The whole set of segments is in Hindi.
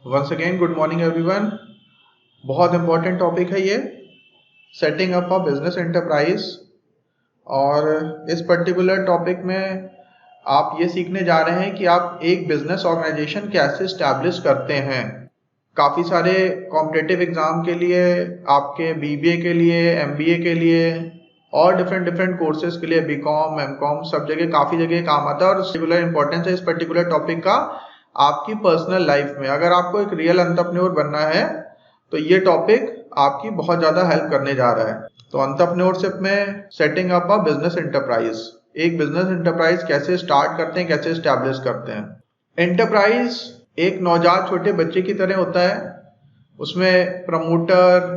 Once again good morning everyone. बहुत इंपॉर्टेंट टॉपिक है ये, setting up a business enterprise. और इस पर्टिकुलर टॉपिक में आप ये सीखने जा रहे हैं कि आप एक बिजनेस ऑर्गेनाइजेशन कैसे स्टैब्लिश करते हैं। काफ़ी सारे कॉम्पिटिटिव एग्ज़ाम के लिए, आपके बीबीए के लिए, एमबीए के लिए और डिफरेंट कोर्सेज के लिए, बीकॉम, एमकॉम, सब जगह काफ़ी जगह काम आता है। और पर्टिकुलर इंपॉर्टेंस है इस पर्टिकुलर टॉपिक का आपकी पर्सनल लाइफ में। अगर आपको एक रियल एंटरप्रेन्योर बनना है तो ये टॉपिक आपकी बहुत ज़्यादा हेल्प करने जा रहा है। तो एंटरप्रेन्योरशिप में setting up a business enterprise, एक बिजनेस एंटरप्राइज कैसे स्टार्ट करते हैं, कैसे स्टैब्लिश करते हैं। एंटरप्राइज एक नवजात छोटे बच्चे की तरह होता है। उसमें प्रमोटर,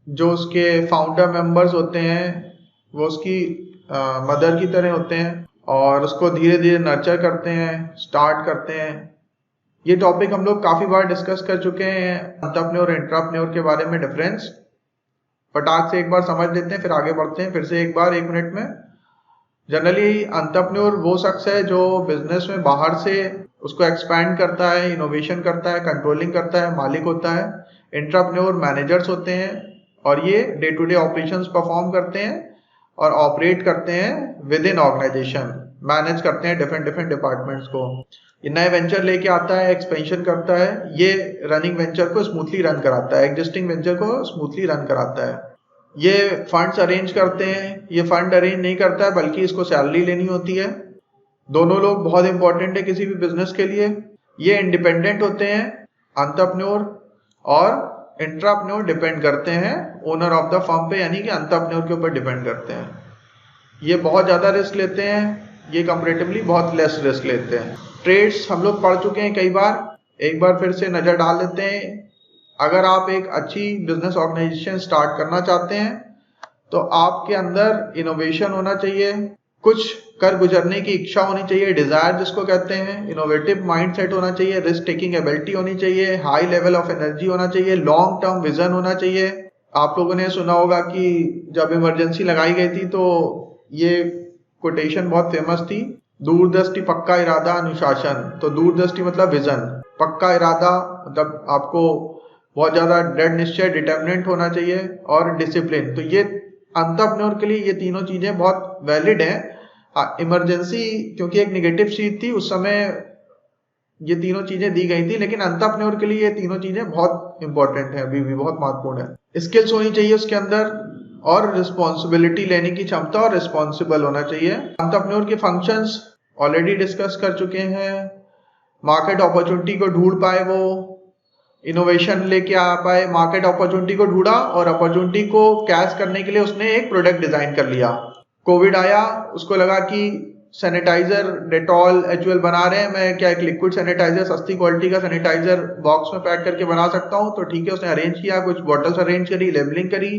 जो उसके फाउंडर मेंबर्स होते हैं, वो उसकी मदर की तरह होते हैं और उसको धीरे धीरे नर्चर करते हैं, स्टार्ट करते हैं। ये टॉपिक हम लोग काफ़ी बार डिस्कस कर चुके हैं, एंटरप्रेन्योर इंट्राप्रेन्योर के बारे में डिफरेंस। फटाक से एक बार समझ लेते हैं, फिर आगे बढ़ते हैं फिर से एक बार 1 मिनट में। जनरली एंटरप्रेन्योर वो शख्स है जो बिजनेस में बाहर से उसको एक्सपैंड करता है, इनोवेशन करता है, कंट्रोलिंग करता है, मालिक होता है। इंट्राप्रेन्योर मैनेजर्स होते हैं और ये day to day operations perform करते हैं और ऑपरेट करते हैं विद इन ऑर्गेनाइजेशन, मैनेज करते हैं डिफरेंट डिपार्टमेंट्स को। ये नए वेंचर लेके आता है, एक्सपेंशन करता है, ये रनिंग वेंचर को स्मूथली रन कराता है, एग्जिस्टिंग वेंचर को स्मूथली रन कराता है। ये फंड्स अरेंज करते हैं, ये फंड अरेंज नहीं करता है बल्कि इसको सैलरी लेनी होती है। दोनों लोग बहुत इंपॉर्टेंट है किसी भी बिजनेस के लिए। ये इंडिपेंडेंट होते हैं, एंटरप्रेन्योर और इंट्राप्रेन्योर डिपेंड करते हैं ओनर ऑफ द फर्म पे, यानी कि एंटरप्रेन्योर के ऊपर डिपेंड करते हैं। ये बहुत ज़्यादा रिस्क लेते हैं, ये कंपैरेटिवली बहुत लेस रिस्क लेते हैं। ट्रेड्स हम लोग पढ़ चुके हैं कई बार, एक बार फिर से नज़र डाल देते हैं। अगर आप एक अच्छी बिजनेस ऑर्गेनाइजेशन स्टार्ट करना चाहते हैं तो आपके अंदर इनोवेशन होना चाहिए, कुछ कर गुजरने की इच्छा होनी चाहिए, डिजायर जिसको कहते हैं, इनोवेटिव माइंडसेट होना चाहिए, रिस्क टेकिंग एबिलिटी होनी चाहिए, हाई लेवल ऑफ एनर्जी होना चाहिए, लॉन्ग टर्म विजन होना चाहिए। आप लोगों ने सुना होगा कि जब इमरजेंसी लगाई गई थी तो ये कोटेशन बहुत फेमस थी, दूरदृष्टि, पक्का इरादा, अनुशासन। तो दूरदृष्टि मतलब विजन, पक्का इरादा मतलब आपको बहुत ज़्यादा दृढ़ निश्चय, डिटर्मिनेंट होना चाहिए, और डिसिप्लिन। तो ये एंटरप्रेन्योर के लिए ये तीनों चीज़ें बहुत वैलिड हैं। इमरजेंसी क्योंकि एक नेगेटिव चीज थी, उस समय ये तीनों चीजें दी गई थी, लेकिन एंटरप्रेन्योर के लिए ये तीनों चीजें बहुत इंपॉर्टेंट है, अभी भी बहुत महत्वपूर्ण है। स्किल्स होनी चाहिए उसके अंदर, और रिस्पॉन्सिबिलिटी लेने की क्षमता, और रिस्पॉन्सिबल होना चाहिए। एंटरप्रेन्योर के फंक्शंस ऑलरेडी डिस्कस कर चुके हैं। मार्केट अपॉर्चुनिटी को ढूंढ पाए, वो इनोवेशन लेके आ पाए, मार्केट अपॉर्चुनिटी को ढूंढा और अपॉर्चुनिटी को कैच करने के लिए उसने एक प्रोडक्ट डिजाइन कर लिया। कोविड आया, उसको लगा कि सैनिटाइजर, डेटॉल, एचयूएल बना रहे हैं, मैं क्या एक लिक्विड सैनिटाइजर, सस्ती क्वालिटी का सैनिटाइजर बॉक्स में पैक करके बना सकता हूं। तो ठीक है, उसने अरेंज किया, कुछ बॉटल्स अरेंज करी, लेबलिंग करी,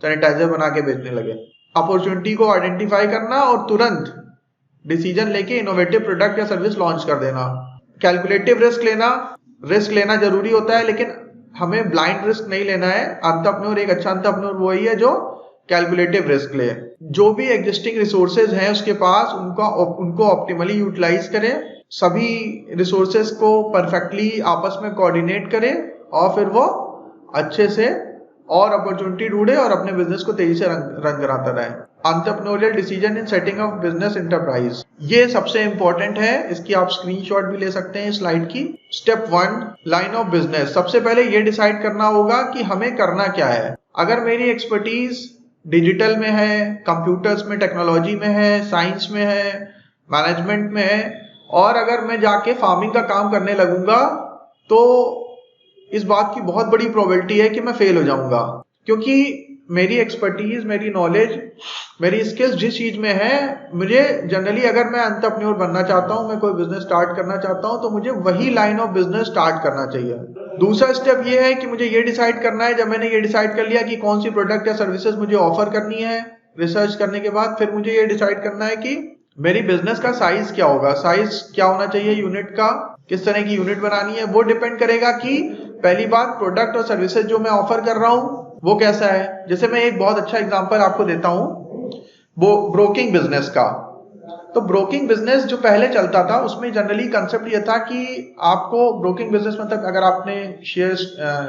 सैनिटाइजर बना के बेचने लगे। अपॉर्चुनिटी को आइडेंटिफाई करना और तुरंत डिसीजन लेके इनोवेटिव प्रोडक्ट या सर्विस लॉन्च कर देना। कैलकुलेटिव रिस्क लेना जरूरी होता है, लेकिन हमें ब्लाइंड रिस्क नहीं लेना है। एंटरप्रेन्योर, एक अच्छा एंटरप्रेन्योर वही है जो कैलकुलेटिव रिस्क ले, जो भी एग्जिस्टिंग रिसोर्सेज हैं उसके पास, उनको ऑप्टिमली यूटिलाइज करें, सभी रिसोर्सेज को परफेक्टली आपस में कोऑर्डिनेट करें और फिर वो अच्छे से और अपॉर्चुनिटी ढूंढे और अपने बिजनेस को तेजी से रन कराता रहे। Entrepreneurial decision in setting of business enterprise, ये सबसे इंपॉर्टेंट है। इसकी आप स्क्रीनशॉट भी ले सकते हैं स्लाइड की। Step 1, line of business. सबसे पहले ये डिसाइड करना होगा कि हमें करना क्या है। अगर मेरी एक्सपर्टीज डिजिटल में है, कंप्यूटर्स में, टेक्नोलॉजी में है, साइंस में है, मैनेजमेंट में है, और अगर मैं जाके फार्मिंग का काम करने लगूंगा तो इस बात की बहुत बड़ी प्रोबेबिलिटी है कि मैं फेल हो जाऊंगा, क्योंकि मेरी एक्सपर्टीज, मेरी नॉलेज, मेरी स्किल्स जिस चीज में है, मुझे जनरली, अगर मैं एंटरप्रेन्योर बनना चाहता हूं, मैं कोई बिजनेस स्टार्ट करना चाहता हूं, तो मुझे वही लाइन ऑफ बिजनेस स्टार्ट करना चाहिए। दूसरा स्टेप ये है कि मुझे ये डिसाइड करना है, जब मैंने ये डिसाइड कर लिया कि कौन सी प्रोडक्ट या सर्विसेज मुझे ऑफर करनी है, रिसर्च करने के बाद फिर मुझे ये डिसाइड करना है कि मेरी बिजनेस का साइज क्या होगा, साइज क्या होना चाहिए यूनिट का, किस तरह की यूनिट बनानी है। वो डिपेंड करेगा कि पहली बात, प्रोडक्ट और सर्विसेज जो मैं ऑफर कर रहा हूं वो कैसा है। जैसे मैं एक बहुत अच्छा एग्जांपल आपको देता हूं, वो ब्रोकिंग बिजनेस का। तो ब्रोकिंग बिजनेस जो पहले चलता था उसमें जनरली कंसेप्ट ये था कि आपको ब्रोकिंग बिजनेस मतलब अगर आपने शेयर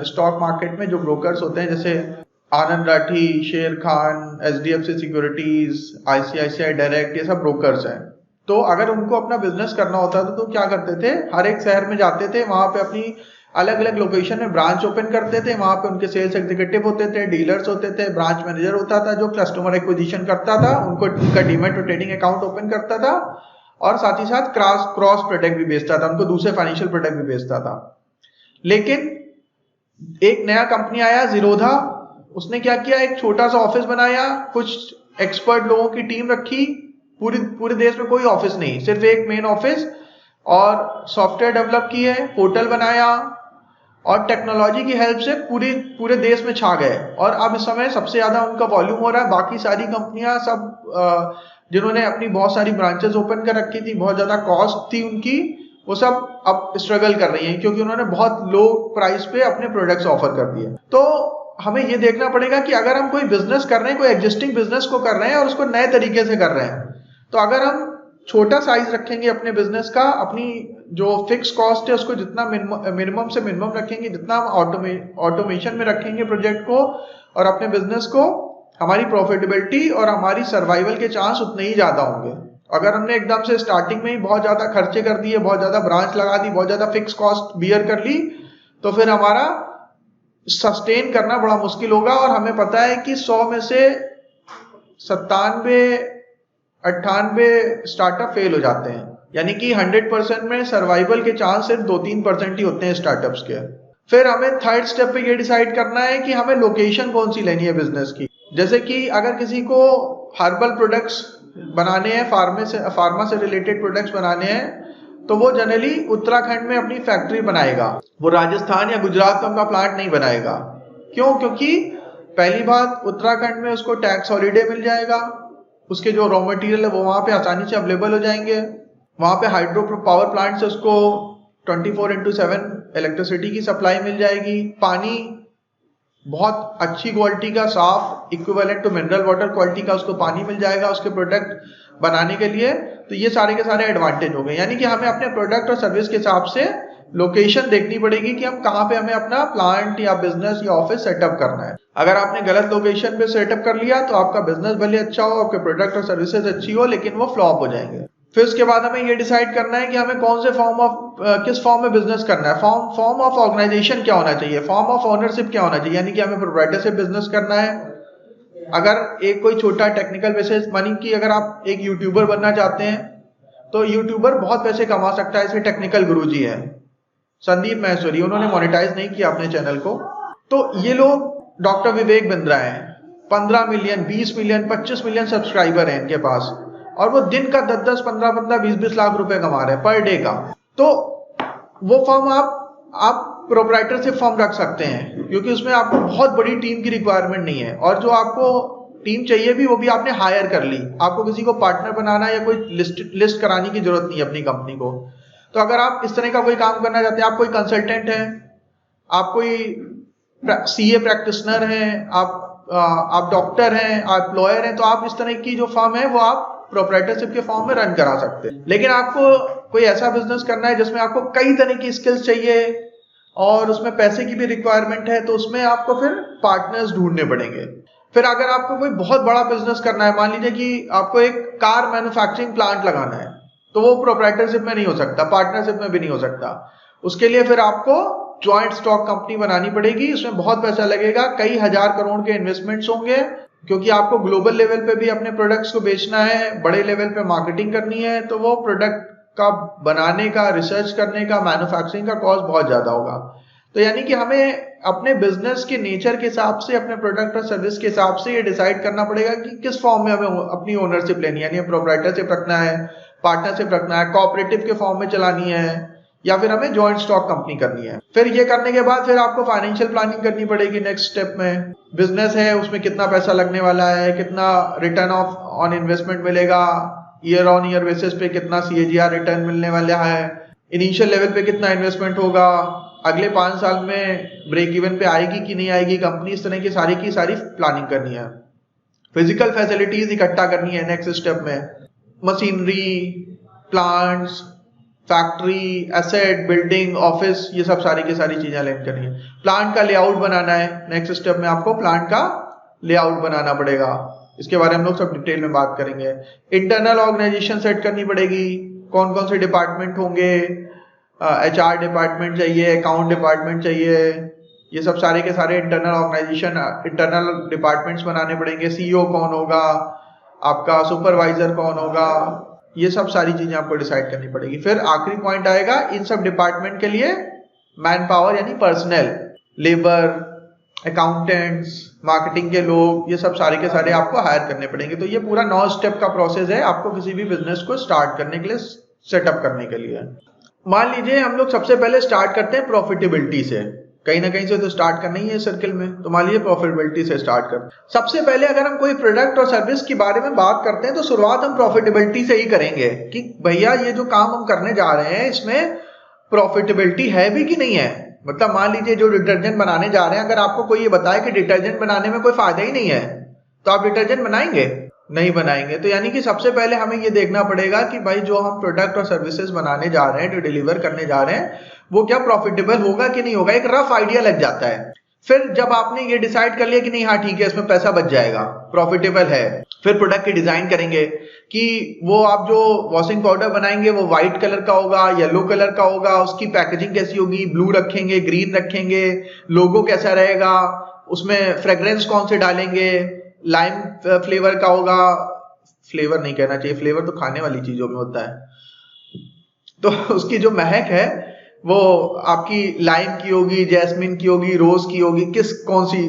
स्टॉक मार्केट में जो ब्रोकर्स होते हैं जैसे आनंद राठी, शेर Khan, HDFC securities, ICICI direct, ये सब ब्रोकर्स हैं। तो अगर उनको अपना बिजनेस करना होता था तो क्या करते थे, हर एक शहर में जाते थे, वहां पे अपनी अलग अलग लोकेशन में ब्रांच ओपन करते थे, वहां पे उनके सेल्स एग्जीक्यूटिव होते थे, डीलर्स होते थे, ब्रांच मैनेजर होता था जो कस्टमर एक्विजिशन करता था, उनका डीमैट और ट्रेडिंग अकाउंट ओपन करता था और साथ ही साथ क्रॉस प्रोडक्ट भी बेचता था, उनको दूसरे फाइनेंशियल प्रोडक्ट भी बेचता था। लेकिन एक नया कंपनी आया जीरोधा, उसने क्या किया, एक छोटा सा ऑफिस बनाया, कुछ एक्सपर्ट लोगों की टीम रखी, पूरे देश में कोई ऑफिस नहीं, सिर्फ एक मेन ऑफिस, और सॉफ्टवेयर डेवलप किए, पोर्टल बनाया और टेक्नोलॉजी की हेल्प से पूरे देश में छा गए। और अब इस समय सबसे ज्यादा उनका वॉल्यूम हो रहा है। बाकी सारी कंपनियां सब जिन्होंने अपनी बहुत सारी ब्रांचेस ओपन कर रखी थी, बहुत ज्यादा कॉस्ट थी उनकी, वो सब अब स्ट्रगल कर रही हैं क्योंकि उन्होंने बहुत लो प्राइस पे अपने प्रोडक्ट्स ऑफर कर दिए। तो हमें ये देखना पड़ेगा कि अगर हम कोई बिजनेस कर रहे हैं, कोई एग्जिस्टिंग बिजनेस को कर रहे हैं और उसको नए तरीके से कर रहे हैं, तो अगर हम छोटा साइज रखेंगे अपने बिजनेस का, अपनी जो फिक्स कॉस्ट है उसको जितना मिनिमम से मिनिमम रखेंगे, जितना हम ऑटोमेशन में रखेंगे प्रोजेक्ट को और अपने बिजनेस को, हमारी प्रॉफिटेबिलिटी और हमारी सर्वाइवल के चांस उतने ही ज्यादा होंगे। अगर हमने एकदम से स्टार्टिंग में ही बहुत ज्यादा खर्चे कर दिए, बहुत ज्यादा ब्रांच लगा दी, बहुत ज्यादा फिक्स कॉस्ट बियर कर ली, तो फिर हमारा सस्टेन करना बड़ा मुश्किल होगा। और हमें पता है कि 100 में से 97-98 स्टार्टअप फेल हो जाते हैं, यानी कि 100% में सर्वाइवल के चांस सिर्फ 2-3% ही होते हैं स्टार्टअप्स के। फिर हमें थर्ड स्टेप पे ये डिसाइड करना है कि हमें लोकेशन कौन सी लेनी है बिजनेस की। जैसे कि अगर किसी को हर्बल प्रोडक्ट्स बनाने हैं, फार्मा से रिलेटेड प्रोडक्ट्स बनाने हैं, तो वो जनरली उत्तराखंड में अपनी फैक्ट्री बनाएगा, वो राजस्थान या गुजरात में अपना प्लांट नहीं बनाएगा। क्यों? क्योंकि पहली बात, उत्तराखंड में उसको टैक्स हॉलीडे मिल जाएगा, उसके जो रॉ मटेरियल है वो वहां पे आसानी से अवेलेबल हो जाएंगे, वहां पे हाइड्रो पावर प्लांट से उसको 24/7 इलेक्ट्रिसिटी की सप्लाई मिल जाएगी, पानी बहुत अच्छी क्वालिटी का, साफ equivalent to mineral water quality का उसको पानी मिल जाएगा उसके प्रोडक्ट बनाने के लिए। तो ये सारे के सारे एडवांटेज हो गए। यानी कि हमें अपने प्रोडक्ट और सर्विस के हिसाब से लोकेशन देखनी पड़ेगी कि हम कहाँ पे हमें अपना प्लांट या बिजनेस या ऑफिस सेटअप करना है। अगर आपने गलत लोकेशन पे सेटअप कर लिया तो आपका बिजनेस भले अच्छा हो, आपके प्रोडक्ट और सर्विसेज अच्छी हो, लेकिन वो फ्लॉप हो जाएंगे। फिर उसके बाद हमें ये डिसाइड करना है कि हमें कौन से किस फॉर्म में बिजनेस करना है। फॉर्म ऑफ ऑर्गेनाइजेशन क्या होना चाहिए, फॉर्म ऑफ ओनरशिप क्या होना चाहिए, यानी कि हमें प्रोप्राइटरशिप बिजनेस करना है। अगर एक कोई छोटा टेक्निकल बेसिस, मानी कि अगर आप एक यूट्यूबर बनना चाहते हैं तो यूट्यूबर बहुत पैसे कमा सकता है। ऐसे टेक्निकल गुरुजी है संदीप महेश्वरी, उन्होंने मोनेटाइज नहीं किया अपने चैनल को। तो ये लोग, डॉक्टर विवेक बिंद्रा है, 15 मिलियन, 20 मिलियन, 25 मिलियन सब्सक्राइबर हैं इनके पास, और वो दिन का 10-10, 15-15, 20-20 लाख रुपए कमा रहे हैं पर डे का। तो वो फॉर्म आप प्रोप्राइटरशिप फॉर्म रख सकते हैं, क्योंकि उसमें आपको बहुत बड़ी टीम की रिक्वायरमेंट नहीं है, और जो आपको टीम चाहिए भी वो भी आपने हायर कर ली। आपको किसी को पार्टनर बनाना या कोई लिस्ट कराने की जरूरत नहीं है अपनी कंपनी को। तो अगर आप इस तरह का कोई काम करना चाहते हैं, आप कोई कंसल्टेंट हैं, आप कोई CA प्रैक्टिशनर हैं, आप डॉक्टर हैं, आप लॉयर हैं, तो आप इस तरह की जो फॉर्म है वो आप प्रोप्राइटरशिप के फॉर्म में रन करा सकते हैं। लेकिन आपको कोई ऐसा बिजनेस करना है जिसमें आपको कई तरह की स्किल्स चाहिए और उसमें पैसे की भी रिक्वायरमेंट है, तो उसमें आपको फिर पार्टनर्स ढूंढने पड़ेंगे। फिर अगर आपको कोई बहुत बड़ा बिजनेस करना है, मान लीजिए कि आपको एक कार मैन्युफैक्चरिंग प्लांट लगाना है, तो वो प्रोप्राइटरशिप में नहीं हो सकता, पार्टनरशिप में भी नहीं हो सकता। उसके लिए फिर आपको ज्वाइंट स्टॉक कंपनी बनानी पड़ेगी, उसमें बहुत पैसा लगेगा, कई हजार करोड़ के इन्वेस्टमेंट्स होंगे, क्योंकि आपको ग्लोबल लेवल पे भी अपने प्रोडक्ट्स को बेचना है, बड़े लेवल पे मार्केटिंग करनी है, तो वो प्रोडक्ट का बनाने का, रिसर्च करने का, मैन्युफैक्चरिंग का कॉस्ट बहुत ज्यादा होगा। तो यानी कि हमें अपने बिजनेस के नेचर के हिसाब से, अपने प्रोडक्ट और सर्विस के हिसाब से ये डिसाइड करना पड़ेगा कि किस फॉर्म में हमें अपनी ओनरशिप लेनी है, यानी प्रोप्राइटरशिप रखना है, पार्टनरशिप रखना है, कोऑपरेटिव के फॉर्म में चलानी है, या फिर हमें जॉइंट स्टॉक कंपनी करनी है। फिर ये करने के बाद फिर आपको फाइनेंशियल प्लानिंग करनी पड़ेगी नेक्स्ट स्टेप में। बिजनेस है, उसमें कितना पैसा लगने वाला है, कितना रिटर्न ऑन इन्वेस्टमेंट मिलेगा, ईयर ऑन ईयर बेसिस पे कितना CAGR रिटर्न मिलने वाला है, इनिशियल लेवल पे कितना इन्वेस्टमेंट होगा, अगले 5 साल में ब्रेक इवन पे आएगी कि नहीं आएगी कंपनी, इस तरह की सारी प्लानिंग करनी है। फिजिकल फैसिलिटीज इकट्ठा करनी है नेक्स्ट स्टेप में। Machinery, plants, factory, asset, building, office, ये सब सारी की सारी चीजें अलाइन करनी है। प्लांट का लेआउट बनाना है, नेक्स्ट स्टेप में आपको प्लांट का लेआउट बनाना पड़ेगा, इसके बारे में हम लोग सब डिटेल में बात करेंगे। इंटरनल ऑर्गेनाइजेशन सेट करनी पड़ेगी, कौन कौन से डिपार्टमेंट होंगे, HR डिपार्टमेंट चाहिए, अकाउंट डिपार्टमेंट चाहिए, ये सब सारे के सारे इंटरनल ऑर्गेनाइजेशन, इंटरनल डिपार्टमेंट्स बनाने पड़ेंगे। CEO कौन होगा, आपका सुपरवाइजर कौन होगा, ये सब सारी चीजें आपको डिसाइड करनी पड़ेगी। फिर आखिरी पॉइंट आएगा, इन सब डिपार्टमेंट के लिए मैन पावर यानी पर्सनल, लेबर, अकाउंटेंट्स, मार्केटिंग के लोग, ये सब सारे के सारे आपको हायर करने पड़ेंगे। तो ये पूरा 9 स्टेप का प्रोसेस है आपको किसी भी बिजनेस को स्टार्ट करने के लिए, सेटअप करने के लिए। मान लीजिए हम लोग सबसे पहले स्टार्ट करते हैं प्रॉफिटेबिलिटी से, कहीं ना कहीं से तो स्टार्ट करना ही है सर्किल में, तो मान लीजिए प्रॉफिटेबिलिटी से स्टार्ट कर। सबसे पहले अगर हम कोई प्रोडक्ट और सर्विस के बारे में बात करते हैं तो शुरुआत हम प्रॉफिटेबिलिटी से ही करेंगे कि भैया ये जो काम हम करने जा रहे हैं इसमें प्रॉफिटेबिलिटी है भी कि नहीं है। मतलब मान लीजिए जो डिटर्जेंट बनाने जा रहे हैं, अगर आपको कोई ये बताए कि डिटर्जेंट बनाने में कोई फायदा ही नहीं है तो आप डिटर्जेंट बनाएंगे? नहीं बनाएंगे। तो यानी कि सबसे पहले हमें ये देखना पड़ेगा कि भाई जो हम प्रोडक्ट और सर्विसेज बनाने जा रहे हैं, जो डिलीवर करने जा रहे हैं, वो क्या प्रॉफिटेबल होगा कि नहीं होगा, एक रफ आइडिया लग जाता है। फिर जब आपने ये डिसाइड कर लिया कि नहीं हाँ ठीक है इसमें पैसा बच जाएगा, प्रॉफिटेबल है, फिर प्रोडक्ट की डिजाइन करेंगे कि वो आप जो वॉशिंग पाउडर बनाएंगे वो व्हाइट कलर का होगा, येलो कलर का होगा, उसकी पैकेजिंग कैसी होगी, ब्लू रखेंगे, ग्रीन रखेंगे, लोगो कैसा रहेगा, उसमें फ्रेग्रेंस कौन से डालेंगे, लाइम फ्लेवर का होगा, फ्लेवर नहीं कहना चाहिए, फ्लेवर तो खाने वाली चीजों में होता है, तो उसकी जो महक है वो आपकी लाइम की होगी, जैस्मिन की होगी, रोज की होगी, किस कौन सी,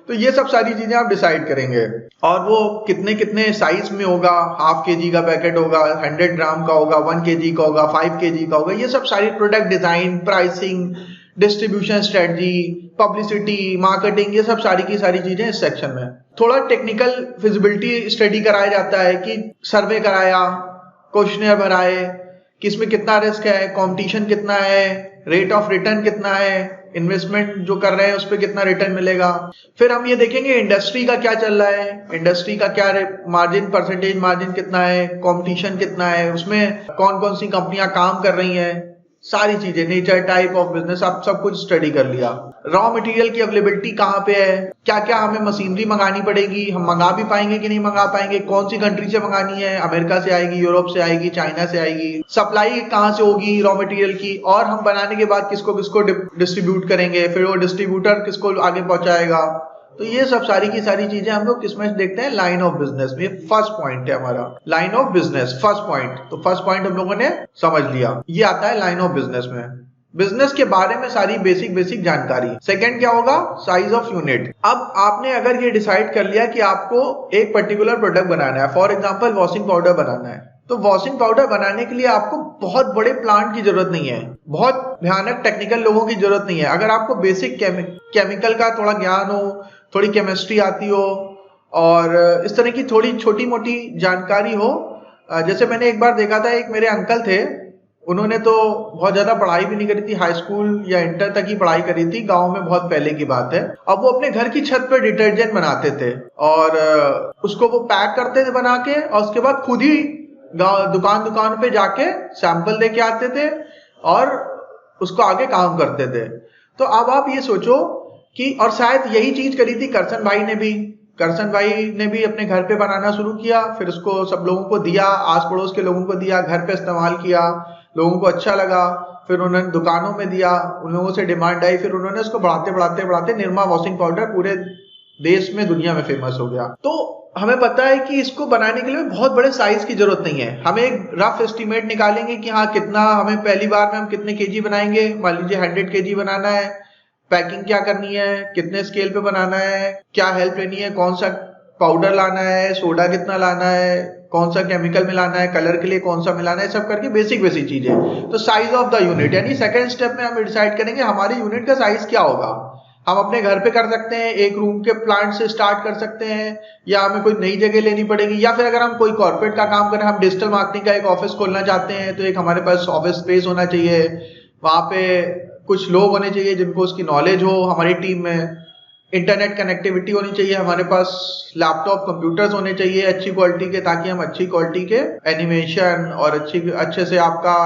तो ये सब सारी चीजें आप डिसाइड करेंगे। और वो कितने कितने साइज में होगा, ½ kg का पैकेट होगा, 100 ग्राम का होगा, 1 kg का होगा, 5 kg का होगा, ये सब सारी product design, pricing, distribution strategy, publicity, marketing, ये सब सारी की सारी चीजें इस सेक्शन में। थोड़ा टेक्निकल फिजिबिलिटी स्टडी कराया जाता है कि सर्वे कराया, क्वेश्चनर भराए कि इसमें कितना रिस्क है, कंपटीशन कितना है, रेट ऑफ रिटर्न कितना है, इन्वेस्टमेंट जो कर रहे हैं उस पर कितना रिटर्न मिलेगा। फिर हम ये देखेंगे इंडस्ट्री का क्या चल रहा है, इंडस्ट्री का क्या मार्जिन, परसेंटेज मार्जिन कितना है, कंपटीशन कितना है, उसमें कौन कौन सी कंपनियां काम कर रही हैं, सारी चीजें, नेचर, टाइप ऑफ बिजनेस, आप सब कुछ स्टडी कर लिया। रॉ मटेरियल की अवेलेबिलिटी कहाँ पे है, क्या क्या हमें मशीनरी मंगानी पड़ेगी, हम मंगा भी पाएंगे कि नहीं मंगा पाएंगे, कौन सी कंट्री से मंगानी है, अमेरिका से आएगी, यूरोप से आएगी, चाइना से आएगी, सप्लाई कहाँ से होगी रॉ मटेरियल की, और हम बनाने के बाद किसको किसको डिस्ट्रीब्यूट करेंगे, फिर वो डिस्ट्रीब्यूटर किसको आगे पहुंचाएगा। तो ये सब सारी की सारी चीजें हम लोग किसमें देखते हैं, लाइन ऑफ बिजनेस में। फर्स्ट पॉइंट है हमारा line of business, first point. तो फर्स्ट पॉइंट हम लोगों ने समझ लिया, ये आता है लाइन ऑफ बिजनेस में, बिजनेस के बारे में सारी बेसिक जानकारी। सेकंड क्या होगा, साइज ऑफ यूनिट। अब आपने अगर ये डिसाइड कर लिया कि आपको एक पर्टिकुलर प्रोडक्ट बनाना है, फॉर एग्जांपल वॉशिंग पाउडर बनाना है, तो वॉशिंग पाउडर बनाने के लिए आपको बहुत बड़े प्लांट की जरूरत नहीं है, बहुत भयानक टेक्निकल लोगों की जरूरत नहीं है। अगर आपको बेसिक केमिकल का थोड़ा ज्ञान हो, थोड़ी केमिस्ट्री आती हो और इस तरह की थोड़ी छोटी मोटी जानकारी हो, जैसे मैंने एक बार देखा था, एक मेरे अंकल थे, उन्होंने तो बहुत ज्यादा पढ़ाई भी नहीं करी थी, हाई स्कूल या इंटर तक ही पढ़ाई करी थी, गांव में बहुत पहले की बात है। अब वो अपने घर की छत पर डिटर्जेंट बनाते थे और उसको वो पैक करते थे बना के, और उसके बाद खुद ही दुकान पे जाके सैंपल लेके आते थे और उसको आगे काम करते थे। तो अब आप ये सोचो कि, और शायद यही चीज करी थी करसन भाई ने भी अपने घर पे बनाना शुरू किया, फिर उसको सब लोगों को दिया, आस पड़ोस के लोगों को दिया, घर पे इस्तेमाल किया, लोगों को अच्छा लगा, फिर उन्होंने दुकानों में दिया, उन लोगों से डिमांड आई, फिर उन्होंने उसको बढ़ाते निरमा वॉशिंग पाउडर पूरे देश में, दुनिया में फेमस हो गया। तो हमें पता है कि इसको बनाने के लिए बहुत बड़े साइज की जरूरत नहीं है, हमें एक रफ एस्टिमेट निकालेंगे कि हाँ कितना हमें पहली बार में हम कितने केजी बनाएंगे, मान लीजिए 100 केजी बनाना है, पैकिंग क्या करनी है, कितने स्केल पे बनाना है, क्या हेल्प लेनी है, कौन सा पाउडर लाना है, सोडा कितना लाना है, कौन सा केमिकल मिलाना है, कलर के लिए कौन सा मिलाना है, सब करके बेसिक चीजें। तो साइज ऑफ द यूनिट, यानी सेकंड स्टेप में हम डिसाइड करेंगे हमारे यूनिट का साइज क्या होगा। हम अपने घर पे कर सकते हैं, एक रूम के प्लांट से स्टार्ट कर सकते हैं, या हमें कोई नई जगह लेनी पड़ेगी, या फिर अगर हम कोई कॉर्पोरेट का काम करें, हम डिजिटल मार्केटिंग का एक ऑफिस खोलना चाहते हैं, तो एक हमारे पास ऑफिस स्पेस होना चाहिए, वहां पे कुछ लोग होने चाहिए जिनको उसकी नॉलेज हो हमारी टीम में। इंटरनेट कनेक्टिविटी होनी चाहिए, हमारे पास लैपटॉप कंप्यूटर्स होने चाहिए अच्छी क्वालिटी के, ताकि हम अच्छी क्वालिटी के एनिमेशन और अच्छे से आपका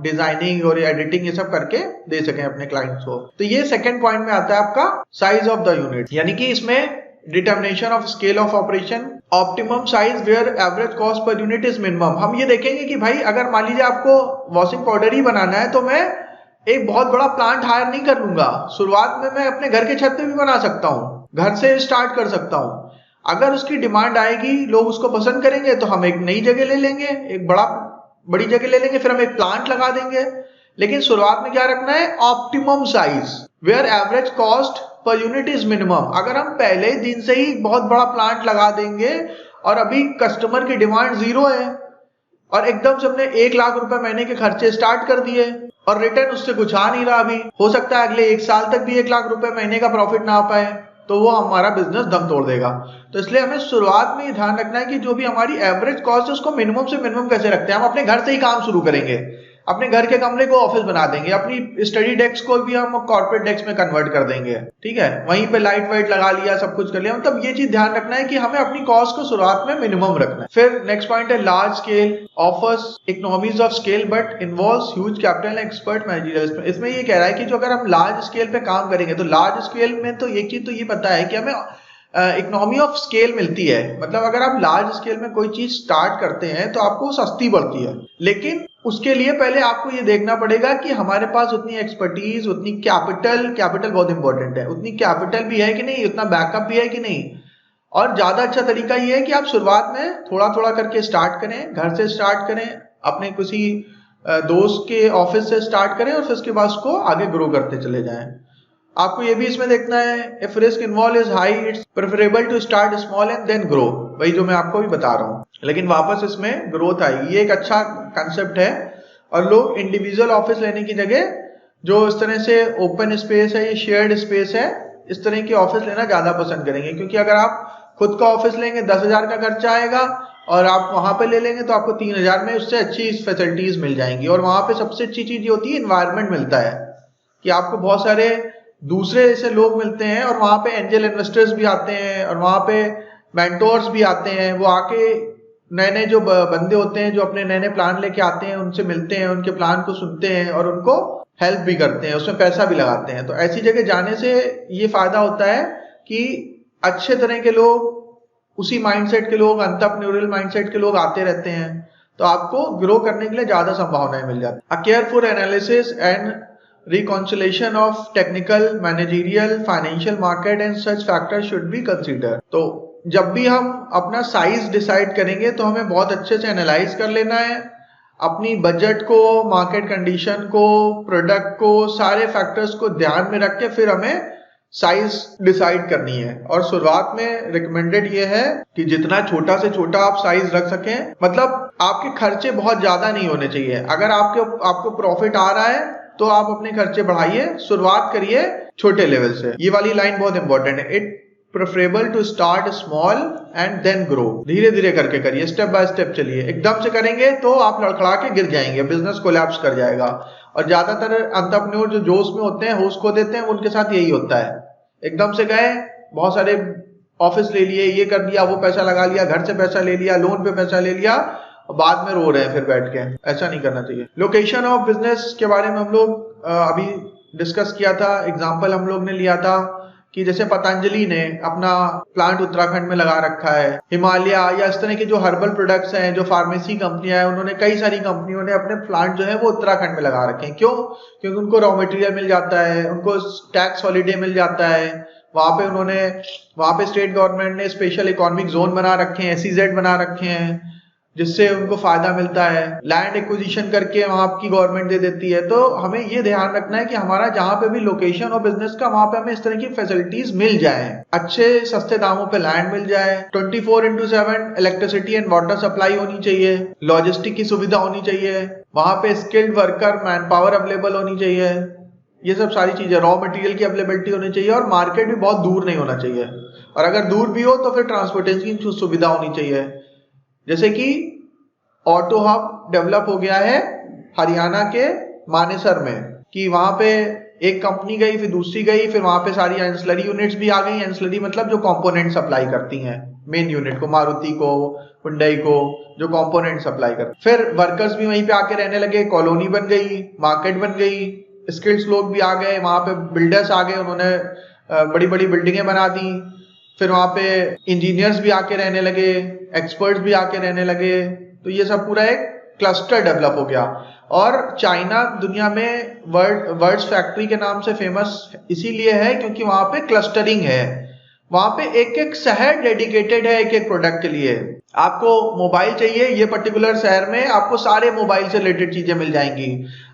डिजाइनिंग और एडिटिंग ये सब करके दे सकें अपने क्लाइंट्स को। तो ये सेकंड पॉइंट में आता है आपका साइज ऑफ द यूनिट, यानी कि इसमें determination of scale of operation, optimum size where average cost per unit is minimum. हम ये देखेंगे कि भाई अगर मान लीजिए आपको वॉशिंग पाउडर ही बनाना है तो मैं एक बहुत बड़ा प्लांट हायर नहीं कर लूंगा। शुरुआत में मैं अपने घर के छत पे भी बना सकता हूँ, घर से स्टार्ट कर सकता हूँ। अगर उसकी डिमांड आएगी, लोग उसको पसंद करेंगे, तो हम एक नई जगह ले लेंगे, एक बड़ी जगह ले लेंगे, फिर हम एक प्लांट लगा देंगे। लेकिन शुरुआत में क्या रखना है, optimum size where average cost per unit is minimum. अगर हम पहले दिन से ही बहुत बड़ा प्लांट लगा देंगे और अभी कस्टमर की डिमांड 0 है और एकदम से हमने 1 लाख रुपए महीने के खर्चे स्टार्ट कर दिए और रिटर्न उससे कुछ आ नहीं रहा, अभी हो सकता है अगले 1 साल तक भी 1 लाख रुपए महीने का प्रॉफिट ना आ पाए, तो वो हमारा बिजनेस दम तोड़ देगा। तो इसलिए हमें शुरुआत में ही ध्यान रखना है कि जो भी हमारी एवरेज कॉस्ट है उसको मिनिमम से मिनिमम कैसे रखते हैं। हम अपने घर से ही काम शुरू करेंगे, अपने घर के कमरे को ऑफिस बना देंगे, अपनी स्टडी डेस्क को भी हम कॉर्पोरेट डेस्क में कन्वर्ट कर देंगे, ठीक है, वहीं पे लाइट वाइट लगा लिया, सब कुछ कर लिया। मतलब ये चीज ध्यान रखना है कि हमें अपनी कॉस्ट को शुरुआत में मिनिमम रखना है। फिर नेक्स्ट पॉइंट है large scale offers economies of scale but involves huge capital and expert manager. इसमें ये कह रहा है कि जो अगर हम लार्ज स्केल पे काम करेंगे, तो लार्ज स्केल में तो एक चीज तो ये पता है कि हमें इकोनॉमी ऑफ स्केल मिलती है। मतलब अगर आप लार्ज स्केल में कोई चीज स्टार्ट करते हैं तो आपको सस्ती पड़ती है, लेकिन उसके लिए पहले आपको ये देखना पड़ेगा कि हमारे पास उतनी एक्सपर्टीज, उतनी कैपिटल बहुत इंपॉर्टेंट है, उतनी कैपिटल भी है कि नहीं, उतना बैकअप भी है कि नहीं। और ज्यादा अच्छा तरीका ये है कि आप शुरुआत में थोड़ा थोड़ा करके स्टार्ट करें, घर से स्टार्ट करें, अपने किसी दोस्त के ऑफिस से स्टार्ट करें और फिर उसके बाद उसको आगे ग्रो करते चले जाएं। आपको ये भी इसमें देखना है, if risk involve is high it's preferable to start small and then grow, वही जो मैं आपको भी बता रहा हूँ। लेकिन वापस इसमें ग्रोथ आएगी, ये एक अच्छा कंसेप्ट है। और लोग इंडिविजुअल ऑफिस लेने की जगह जो इस तरह से ओपन स्पेस है, ये शेयर्ड स्पेस है, इस तरह की ऑफिस लेना ज्यादा पसंद करेंगे। क्योंकि अगर आप खुद का ऑफिस लेंगे 10,000 का खर्चा आएगा और आप वहां पे ले लेंगे तो आपको 3,000 में उससे अच्छी फैसिलिटीज मिल जाएंगी। और वहां पे सबसे अच्छी चीज ये होती है, एनवायरनमेंट मिलता है कि आपको बहुत सारे दूसरे ऐसे लोग मिलते हैं और वहां पे एंजल इन्वेस्टर्स भी आते हैं और वहां पे मेंटोर्स भी आते हैं। वो आके नए नए जो बंदे होते हैं जो अपने नए नए प्लान लेके आते हैं, उनसे मिलते हैं, उनके प्लान को सुनते हैं और उनको हेल्प भी करते हैं, उसमें पैसा भी लगाते हैं। तो ऐसी जगह जाने से ये फायदा होता है कि अच्छे तरह के लोग, उसी माइंडसेट के लोग, एंटरप्रेन्योरियल माइंडसेट के लोग आते रहते हैं, तो आपको ग्रो करने के लिए ज्यादा संभावनाएं मिल जाती है। अ careful analysis and reconciliation of technical, managerial, financial market and such factors should be considered। तो जब भी हम अपना साइज डिसाइड करेंगे तो हमें बहुत अच्छे से एनालाइज कर लेना है अपनी बजट को, मार्केट कंडीशन को, प्रोडक्ट को, सारे फैक्टर्स को ध्यान में रख के फिर हमें साइज डिसाइड करनी है। और शुरुआत में रिकमेंडेड ये है कि जितना छोटा से छोटा आप साइज रख सकें, मतलब आपके खर्चे बहुत ज्यादा नहीं होने चाहिए। अगर आपको प्रॉफिट आ रहा है तो आप अपने खर्चे बढ़ाइए, शुरुआत करिए छोटे लेवल से। ये वाली लाइन बहुत इंपॉर्टेंट है, it preferable to start small and then grow. धीरे धीरे करके करिए, स्टेप बाय स्टेप चलिए। एकदम से करेंगे तो आप लड़खड़ा के गिर जाएंगे, बिजनेस कोलैप्स कर जाएगा। और ज्यादातर एंटरप्रेन्योर जो जोश में होते हैं, होश खो देते हैं, उनके साथ यही होता है। एकदम से गए, बहुत सारे ऑफिस ले लिए, ये कर लिया, वो पैसा लगा लिया, घर से पैसा ले लिया, लोन पे पैसा ले लिया, बाद में रो रहे हैं फिर बैठ के। ऐसा नहीं करना चाहिए। लोकेशन ऑफ बिजनेस के बारे में हम लोग अभी डिस्कस किया था। एग्जांपल हम लोग ने लिया था कि जैसे पतंजलि ने अपना प्लांट उत्तराखंड में लगा रखा है, हिमालय या इस तरह के जो हर्बल प्रोडक्ट्स हैं, जो फार्मेसी कंपनियां हैं, उन्होंने कई सारी कंपनियों ने अपने प्लांट जो है वो उत्तराखंड में लगा रखे हैं। क्यों? क्योंकि उनको रॉ मटेरियल मिल जाता है, उनको टैक्स हॉलीडे मिल जाता है। वहां पे स्टेट गवर्नमेंट ने स्पेशल इकोनॉमिक जोन बना रखे हैं, SEZ बना रखे हैं, जिससे उनको फायदा मिलता है। लैंड एक्विजिशन करके वहां की गवर्नमेंट दे देती है। तो हमें ये ध्यान रखना है कि हमारा जहां पे भी लोकेशन हो बिजनेस का, वहां पे हमें इस तरह की फैसिलिटीज मिल जाए, अच्छे सस्ते दामों पे लैंड मिल जाए, 24/7 इलेक्ट्रिसिटी एंड वाटर सप्लाई होनी चाहिए, लॉजिस्टिक की सुविधा होनी चाहिए, वहां पे skilled worker, man power available होनी चाहिए, ये सब सारी चीजें, रॉ मटेरियल की अवेलेबिलिटी होनी चाहिए, और मार्केट भी बहुत दूर नहीं होना चाहिए। और अगर दूर भी हो तो फिर ट्रांसपोर्टेशन की सुविधा होनी चाहिए। जैसे कि ऑटो हब डेवलप हो गया है हरियाणा के मानेसर में, कि वहां पे एक कंपनी गई, फिर दूसरी गई, फिर वहां पे सारी एंसिलरी यूनिट्स भी आ गई। एंसिलरी मतलब जो कंपोनेंट सप्लाई करती हैं मेन यूनिट को, मारुति को, हुंडई को, जो कंपोनेंट सप्लाई करते। फिर वर्कर्स भी वहीं पे आके रहने लगे, कॉलोनी बन गई, मार्केट बन गई, स्किल्स लोग भी आ गए, वहां पे बिल्डर्स आ गए, उन्होंने बड़ी बड़ी बिल्डिंगें बना दी। फिर वहां पे इंजीनियर्स भी आके रहने लगे, एक्सपर्ट्स भी आके रहने लगे। तो ये सब पूरा एक क्लस्टर डेवलप हो गया। और चाइना दुनिया में वर्ल्ड्स फैक्ट्री के नाम से फेमस इसीलिए है क्योंकि वहां पे क्लस्टरिंग है। वहां पे एक एक शहर डेडिकेटेड है एक एक प्रोडक्ट के लिए। आपको मोबाइल चाहिए, ये पर्टिकुलर शहर में आपको सारे मोबाइल से रिलेटेड चीजें मिल जाएंगी।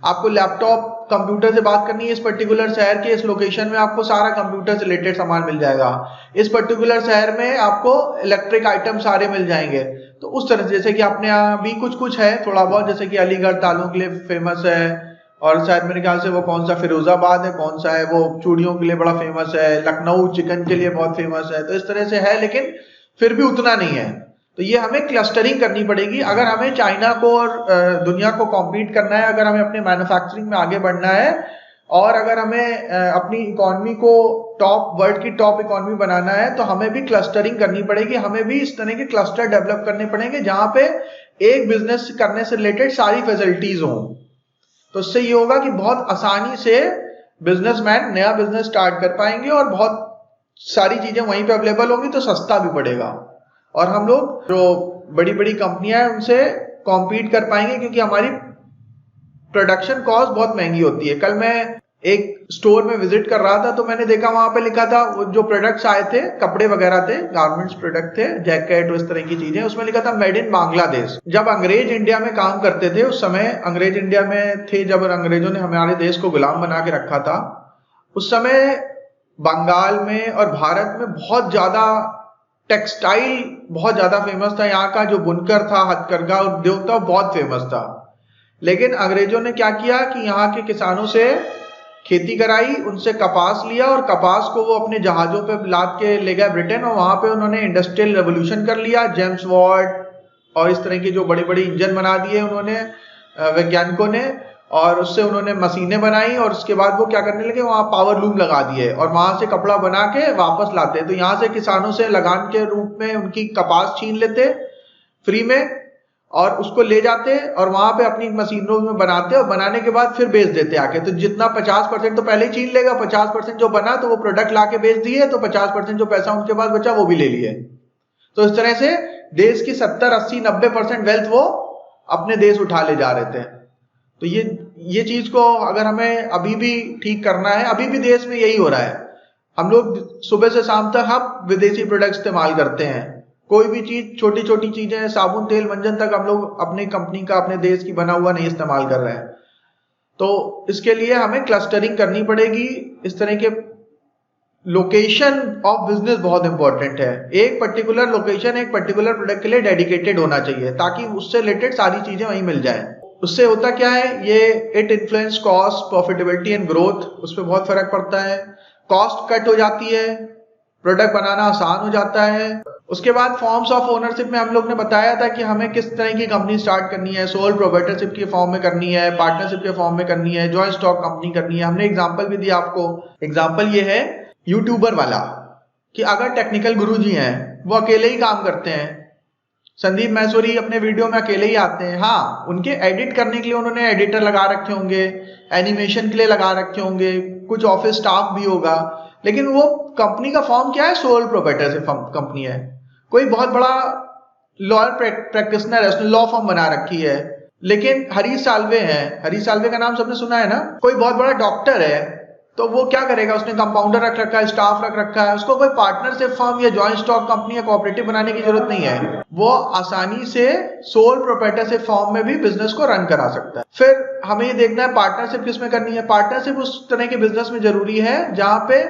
आपको लैपटॉप कंप्यूटर से बात करनी है इस पर्टिकुलर शहर के इस लोकेशन में, आपको सारा कंप्यूटर से रिलेटेड सामान मिल जाएगा। इस पर्टिकुलर शहर में आपको इलेक्ट्रिक आइटम सारे मिल जाएंगे। तो उस तरह से, जैसे कि अपने यहाँ भी कुछ कुछ है थोड़ा बहुत, जैसे कि अलीगढ़ तालों के लिए फेमस है, और शायद मेरे ख्याल से वो कौन सा फिरोजाबाद है, कौन सा है वो चूड़ियों के लिए बड़ा फेमस है, लखनऊ चिकन के लिए बहुत फेमस है। तो इस तरह से है, लेकिन फिर भी उतना नहीं है। तो ये हमें क्लस्टरिंग करनी पड़ेगी अगर हमें चाइना को और दुनिया को कॉम्पीट करना है, अगर हमें अपने मैन्युफैक्चरिंग में आगे बढ़ना है, और अगर हमें अपनी इकोनॉमी को वर्ल्ड की टॉप इकोनॉमी बनाना है, तो हमें भी क्लस्टरिंग करनी पड़ेगी। हमें भी इस तरह के क्लस्टर डेवलप करने पड़ेंगे जहां पे एक बिजनेस करने से रिलेटेड सारी फैसिलिटीज हों। तो इससे ये होगा कि बहुत आसानी से बिजनेसमैन नया बिजनेस स्टार्ट कर पाएंगे और बहुत सारी चीजें वहीं पे अवेलेबल होंगी, तो सस्ता भी पड़ेगा और हम लोग जो बड़ी बड़ी कंपनियां हैं उनसे कॉम्पीट कर पाएंगे, क्योंकि हमारी प्रोडक्शन कॉस्ट बहुत महंगी होती है। कल मैं एक स्टोर में विजिट कर रहा था तो मैंने देखा वहां पे लिखा था, वो जो प्रोडक्ट्स आए थे, कपड़े वगैरह थे, गारमेंट्स प्रोडक्ट थे, जैकेट, इस तरह की चीजें, उसमें लिखा था मेड इन बांग्लादेश। जब अंग्रेज इंडिया में काम करते थे, उस समय अंग्रेज इंडिया में थे, जब अंग्रेजों ने हमारे देश को गुलाम बना के रखा था, उस समय बंगाल में और भारत में बहुत ज्यादा टेक्सटाइल बहुत ज्यादा फेमस था। यहाँ का जो बुनकर था, हथकरघा उद्योग था, बहुत फेमस था। लेकिन अंग्रेजों ने क्या किया कि यहाँ के किसानों से खेती कराई, उनसे कपास लिया और कपास को वो अपने जहाजों पे लाद के ले गए ब्रिटेन, और वहां पे उन्होंने इंडस्ट्रियल रेवोल्यूशन कर लिया। जेम्स वाट और इस तरह के जो बड़े बड़े इंजन बना दिए उन्होंने, वैज्ञानिकों ने, और उससे उन्होंने मशीनें बनाई, और उसके बाद वो क्या करने लगे, वहां पावर लूम लगा दिए और वहां से कपड़ा बना के वापस लाते। तो यहाँ से किसानों से लगान के रूप में उनकी कपास छीन लेते फ्री में, और उसको ले जाते और वहां पे अपनी मशीनों में बनाते, और बनाने के बाद फिर बेच देते आके। तो जितना 50% तो पहले ही छीन लेगा, 50% जो बना तो वो प्रोडक्ट लाके बेच दिए, तो 50% जो पैसा उनके पास बचा वो भी ले लिए। तो इस तरह से देश की 70, 80, 90% वेल्थ वो अपने देश उठा ले जा रहे थे। तो ये चीज को अगर हमें अभी भी ठीक करना है, अभी भी देश में यही हो रहा है। हम लोग सुबह से शाम तक हम विदेशी प्रोडक्ट इस्तेमाल करते हैं। कोई भी चीज, छोटी छोटी चीजें, साबुन, तेल, मंजन तक हम लोग अपनी कंपनी का, अपने देश की बना हुआ नहीं इस्तेमाल कर रहे हैं। तो इसके लिए हमें क्लस्टरिंग करनी पड़ेगी। इस तरह के लोकेशन ऑफ बिजनेस बहुत इंपॉर्टेंट है। एक पर्टिकुलर लोकेशन एक पर्टिकुलर प्रोडक्ट के लिए डेडिकेटेड होना चाहिए, ताकि उससे रिलेटेड सारी चीजें वहीं मिल जाए। उससे होता क्या है, ये it influence cost, profitability and growth, उस पर बहुत फर्क पड़ता है। कॉस्ट कट हो जाती है, प्रोडक्ट बनाना आसान हो जाता है। उसके बाद फॉर्म्स ऑफ ओनरशिप में हम लोग ने बताया था कि हमें किस तरह की कंपनी स्टार्ट करनी है। सोल प्रोप्राइटरशिप के फॉर्म में करनी है, पार्टनरशिप के फॉर्म में करनी है, जॉइंट स्टॉक कंपनी करनी है। हमने एग्जांपल भी दिया आपको। एग्जांपल ये है यूट्यूबर वाला, कि अगर टेक्निकल गुरुजी हैं, वो अकेले ही काम करते हैं, संदीप मैसूरी अपने वीडियो में अकेले ही आते हैं। हाँ, उनके एडिट करने के लिए उन्होंने एडिटर लगा रखे होंगे, एनिमेशन के लिए लगा रखे होंगे, कुछ ऑफिस स्टाफ भी होगा, लेकिन वो कंपनी का फॉर्म क्या है, सोल प्रोप्राइटरशिप कंपनी है। कोई बहुत बड़ा लॉयर प्रैक्टिशनर है, उसने लॉ फर्म बना रखी है। लेकिन हरीश साल्वे है, हरीश साल्वे का नाम सबने सुना है ना। कोई बहुत बड़ा डॉक्टर है, तो वो क्या करेगा, उसने कंपाउंडर रख रखा है, स्टाफ रख रखा है, उसको कोई पार्टनरशिप फर्म या जॉइंट स्टॉक कंपनी या कोऑपरेटिव बनाने की जरूरत नहीं है। वो आसानी से सोल प्रोप्राइटरशिप फर्म में भी बिजनेस को रन करा सकता है। फिर हमें ये देखना है पार्टनरशिप किस में करनी है। पार्टनरशिप उस तरह के बिजनेस में जरूरी है जहां पे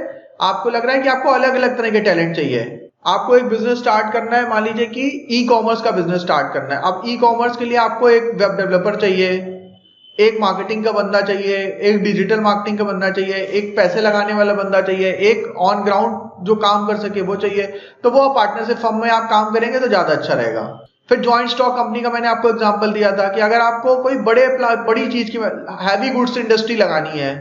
आपको लग रहा है कि आपको अलग अलग तरह के टैलेंट चाहिए। आपको एक बिजनेस स्टार्ट करना है, मान लीजिए कि ई कॉमर्स का बिजनेस स्टार्ट करना है। अब ई कॉमर्स के लिए आपको एक वेब डेवलपर चाहिए, एक मार्केटिंग का बंदा चाहिए, एक डिजिटल मार्केटिंग का बंदा चाहिए, एक पैसे लगाने वाला बंदा चाहिए, एक ऑन ग्राउंड जो काम कर सके वो चाहिए। तो वो पार्टनरशिप फर्म में आप काम करेंगे तो ज्यादा अच्छा रहेगा। फिर जॉइंट स्टॉक कंपनी का मैंने आपको एग्जांपल दिया था कि अगर आपको कोई बड़ी चीज की हैवी गुड्स इंडस्ट्री लगानी है,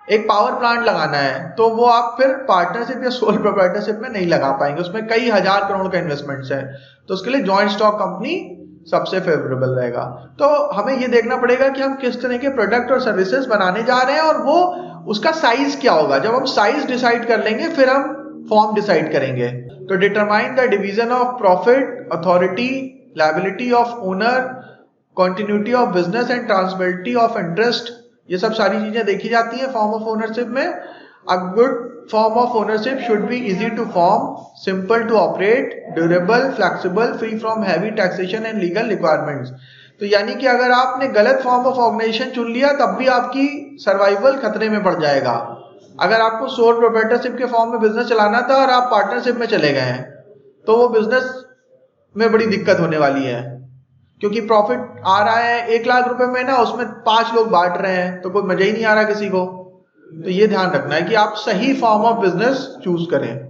एक पावर प्लांट लगाना है तो वो आप फिर पार्टनरशिप या सोल प्रोप्राइटरशिप में नहीं लगा पाएंगे, उसमें कई हजार करोड़ का इन्वेस्टमेंट्स है, तो उसके लिए जॉइंट स्टॉक कंपनी सबसे फेवरेबल रहेगा। तो हमें ये देखना पड़ेगा कि हम किस तरह के प्रोडक्ट और सर्विसेज बनाने जा रहे हैं और वो उसका साइज क्या होगा। जब हम साइज डिसाइड कर लेंगे फिर हम फॉर्म डिसाइड करेंगे। तो determine the division of profit, authority, liability of owner, continuity of business and transferability of interest, ये सब सारी चीजें देखी जाती है फॉर्म ऑफ ओनरशिप में। A good form of ownership should be easy to form, simple to operate, durable, flexible, free from heavy taxation and legal requirements. तो यानी कि अगर आपने गलत फॉर्म ऑफ ऑर्गेनाइजेशन चुन लिया तब भी आपकी सर्वाइवल खतरे में पड़ जाएगा। अगर आपको सोल प्रोप्राइटरशिप के फॉर्म में बिजनेस चलाना था और आप पार्टनरशिप में चले गए हैं तो वो बिजनेस में बड़ी दिक्कत होने वाली है, क्योंकि प्रॉफिट आ रहा है 1 लाख रुपए में ना, उसमें 5 लोग बांट रहे हैं तो कोई मजा ही नहीं आ रहा किसी को। तो ये ध्यान रखना है कि आप सही फॉर्म ऑफ बिजनेस चूज करें।